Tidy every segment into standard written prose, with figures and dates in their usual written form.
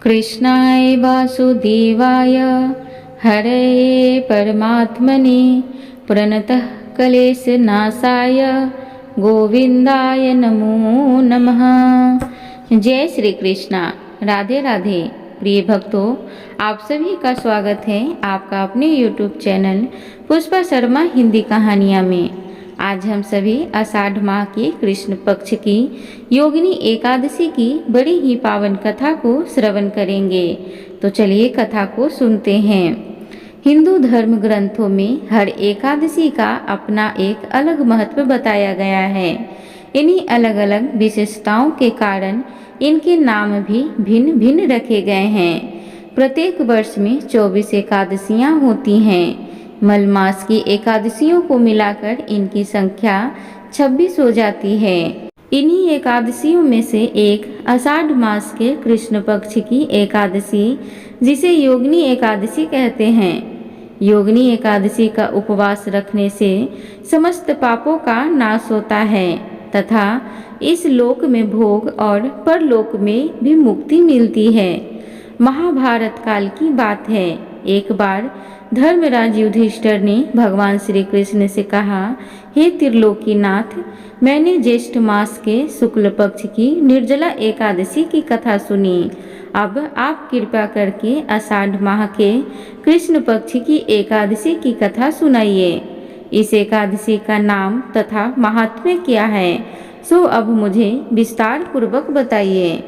कृष्णाय वासुदेवाय हरये परमात्मने प्रणतः क्लेशनाशाय गोविंदाय नमो नमः। जय श्री कृष्णा। राधे राधे। प्रिय भक्तों, आप सभी का स्वागत है आपका अपने YouTube चैनल पुष्पा शर्मा हिंदी कहानियाँ में। आज हम सभी आषाढ़ माह के कृष्ण पक्ष की योगिनी एकादशी की बड़ी ही पावन कथा को श्रवण करेंगे। तो चलिए कथा को सुनते हैं। हिंदू धर्म ग्रंथों में हर एकादशी का अपना एक अलग महत्व बताया गया है। इन्हीं अलग अलग विशेषताओं के कारण इनके नाम भी भिन्न भिन्न रखे गए हैं। प्रत्येक वर्ष में 24 एकादशियाँ होती हैं। मल मास की एकादशियों को मिलाकर इनकी संख्या 26 हो जाती है। इन्हीं एकादशियों में से एक आषाढ़ मास के कृष्ण पक्ष की एकादशी, जिसे योगिनी एकादशी कहते हैं। योगिनी एकादशी का उपवास रखने से समस्त पापों का नाश होता है तथा इस लोक में भोग और परलोक में भी मुक्ति मिलती है। महाभारत काल की बात है। एक बार धर्मराज युधिष्ठिर ने भगवान श्री कृष्ण से कहा, हे त्रिलोकीनाथ, मैंने ज्येष्ठ मास के शुक्ल पक्ष की निर्जला एकादशी की कथा सुनी। अब आप कृपा करके आषाढ़ माह के कृष्ण पक्ष की एकादशी की कथा सुनाइए। इस एकादशी का नाम तथा महात्म्य क्या है, सो अब मुझे विस्तार पूर्वक बताइए।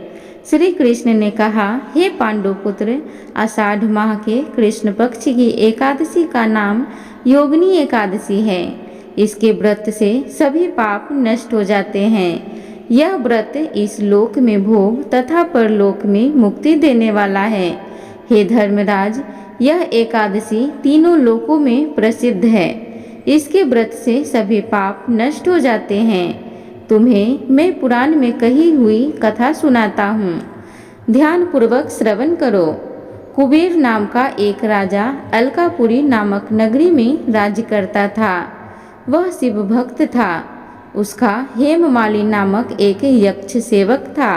श्री कृष्ण ने कहा, हे पांडुपुत्र, आषाढ़ माह के कृष्ण पक्ष की एकादशी का नाम योगिनी एकादशी है। इसके व्रत से सभी पाप नष्ट हो जाते हैं। यह व्रत इस लोक में भोग तथा परलोक में मुक्ति देने वाला है। हे धर्मराज, यह एकादशी तीनों लोकों में प्रसिद्ध है। इसके व्रत से सभी पाप नष्ट हो जाते हैं। तुम्हें मैं पुराण में कही हुई कथा सुनाता हूँ, ध्यान पूर्वक श्रवण करो। कुबेर नाम का एक राजा अलकापुरी नामक नगरी में राज्य करता था। वह शिव भक्त था। उसका हेममाली नामक एक यक्ष सेवक था,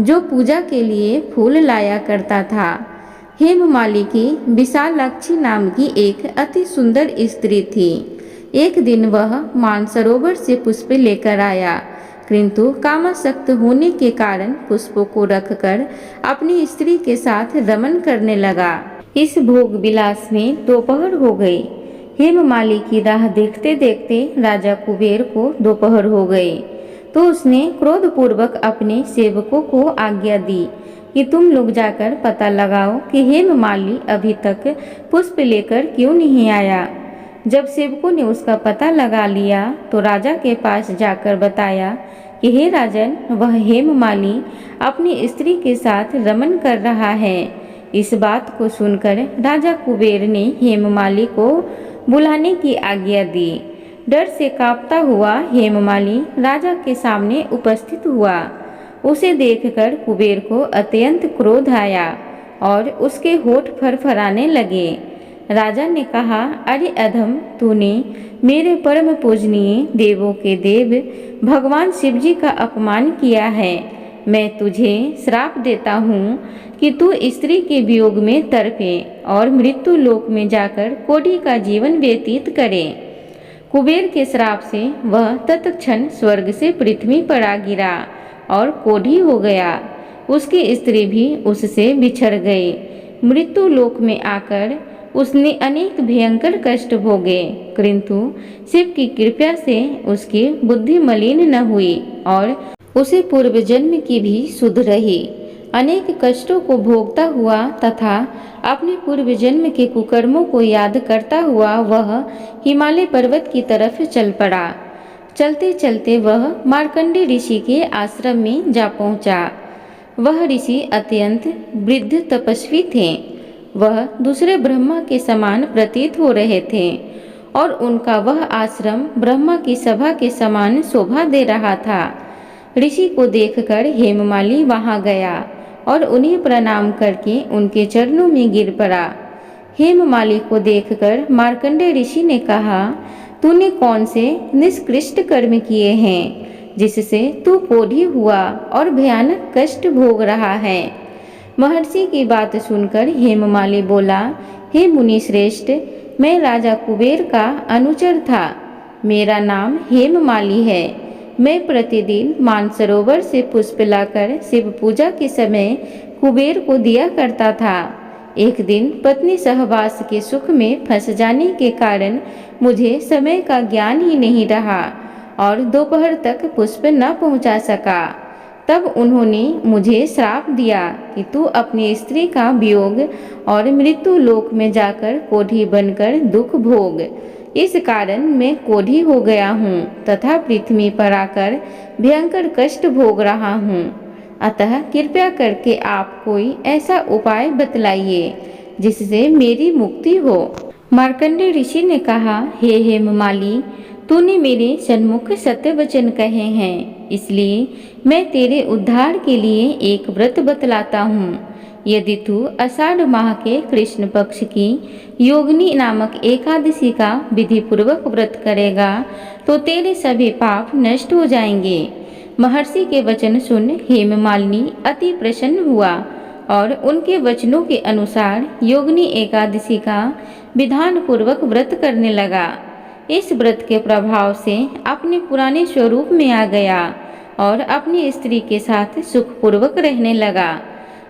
जो पूजा के लिए फूल लाया करता था। हेममाली की विशालाक्षी नाम की एक अति सुंदर स्त्री थी। एक दिन वह मानसरोवर से पुष्प लेकर आया, किंतु कामासक्त होने के कारण पुष्पों को रखकर अपनी स्त्री के साथ रमन करने लगा। इस भोग विलास में दोपहर हो गई। हेममाली की राह देखते देखते राजा कुबेर को दोपहर हो गई, तो उसने क्रोधपूर्वक अपने सेवकों को आज्ञा दी कि तुम लोग जाकर पता लगाओ कि हेममाली अभी तक पुष्प लेकर क्यों नहीं आया। जब सेवकों ने उसका पता लगा लिया तो राजा के पास जाकर बताया कि हे राजन, वह हेममाली अपनी स्त्री के साथ रमन कर रहा है। इस बात को सुनकर राजा कुबेर ने हेममाली को बुलाने की आज्ञा दी। डर से कांपता हुआ हेममाली राजा के सामने उपस्थित हुआ। उसे देखकर कुबेर को अत्यंत क्रोध आया और उसके होठ फरफराने लगे। राजा ने कहा, अरे अधम, तूने मेरे परम पूजनीय देवों के देव भगवान शिवजी का अपमान किया है। मैं तुझे श्राप देता हूँ कि तू स्त्री के वियोग में तड़पे और मृत्यु लोक में जाकर कोढ़ी का जीवन व्यतीत करे। कुबेर के श्राप से वह तत्क्षण स्वर्ग से पृथ्वी पर आ गिरा और कोढ़ी हो गया। उसकी स्त्री भी उससे बिछड़ गई। मृत्यु लोक में आकर उसने अनेक भयंकर कष्ट भोगे, किंतु शिव की कृपा से उसकी बुद्धि मलिन न हुई और उसे पूर्व जन्म की भी सुध रही। अनेक कष्टों को भोगता हुआ तथा अपने पूर्व जन्म के कुकर्मों को याद करता हुआ वह हिमालय पर्वत की तरफ चल पड़ा। चलते चलते वह मार्कंडेय ऋषि के आश्रम में जा पहुंचा। वह ऋषि अत्यंत वृद्ध तपस्वी थे। वह दूसरे ब्रह्मा के समान प्रतीत हो रहे थे और उनका वह आश्रम ब्रह्मा की सभा के समान शोभा दे रहा था। ऋषि को देखकर हेममाली वहां गया और उन्हें प्रणाम करके उनके चरणों में गिर पड़ा। हेममाली को देखकर मार्कंडेय ऋषि ने कहा, तूने कौन से निष्कृष्ट कर्म किए हैं जिससे तू कोढ़ी हुआ और भयानक कष्ट भोग रहा है। महर्षि की बात सुनकर हेममाली बोला, हे मुनि श्रेष्ठ, मैं राजा कुबेर का अनुचर था। मेरा नाम हेममाली है। मैं प्रतिदिन मानसरोवर से पुष्प लाकर शिव पूजा के समय कुबेर को दिया करता था। एक दिन पत्नी सहवास के सुख में फंस जाने के कारण मुझे समय का ज्ञान ही नहीं रहा और दोपहर तक पुष्प न पहुंचा सका। तब उन्होंने मुझे श्राप दिया कि तू अपनी स्त्री का वियोग और मृत्यु लोक में जाकर कोढ़ी बनकर दुख भोग। इस कारण मैं कोढ़ी हो गया हूँ तथा पृथ्वी पर आकर भयंकर कष्ट भोग रहा हूँ। अतः कृपया करके आप कोई ऐसा उपाय बतलाइए जिससे मेरी मुक्ति हो। मार्कंडेय ऋषि ने कहा, हे हेममाली, तूने मेरे सन्मुख सत्य वचन कहे हैं, इसलिए मैं तेरे उद्धार के लिए एक व्रत बतलाता हूँ। यदि तू आषाढ़ माह के कृष्ण पक्ष की योगिनी नामक एकादशी का विधि पूर्वक व्रत करेगा तो तेरे सभी पाप नष्ट हो जाएंगे। महर्षि के वचन सुन हेममालिनी अति प्रसन्न हुआ और उनके वचनों के अनुसार योगिनी एकादशी का विधान पूर्वक व्रत करने लगा। इस व्रत के प्रभाव से अपने पुराने स्वरूप में आ गया और अपनी स्त्री के साथ सुखपूर्वक रहने लगा।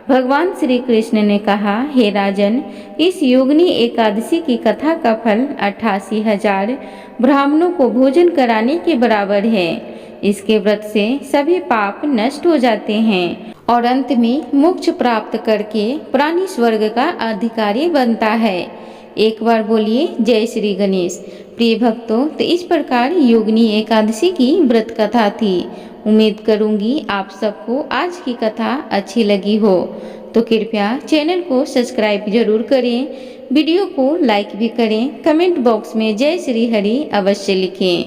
भगवान श्री कृष्ण ने कहा, हे राजन, इस योगिनी एकादशी की कथा का फल 88,000 ब्राह्मणों को भोजन कराने के बराबर है। इसके व्रत से सभी पाप नष्ट हो जाते हैं और अंत में मोक्ष प्राप्त करके प्राणी स्वर्ग का अधिकारी बनता है। एक बार बोलिए जय श्री गणेश। प्रिय भक्तों, तो इस प्रकार योगिनी एकादशी की व्रत कथा थी। उम्मीद करूंगी आप सबको आज की कथा अच्छी लगी हो, तो कृपया चैनल को सब्सक्राइब जरूर करें, वीडियो को लाइक भी करें, कमेंट बॉक्स में जय श्री हरि अवश्य लिखें।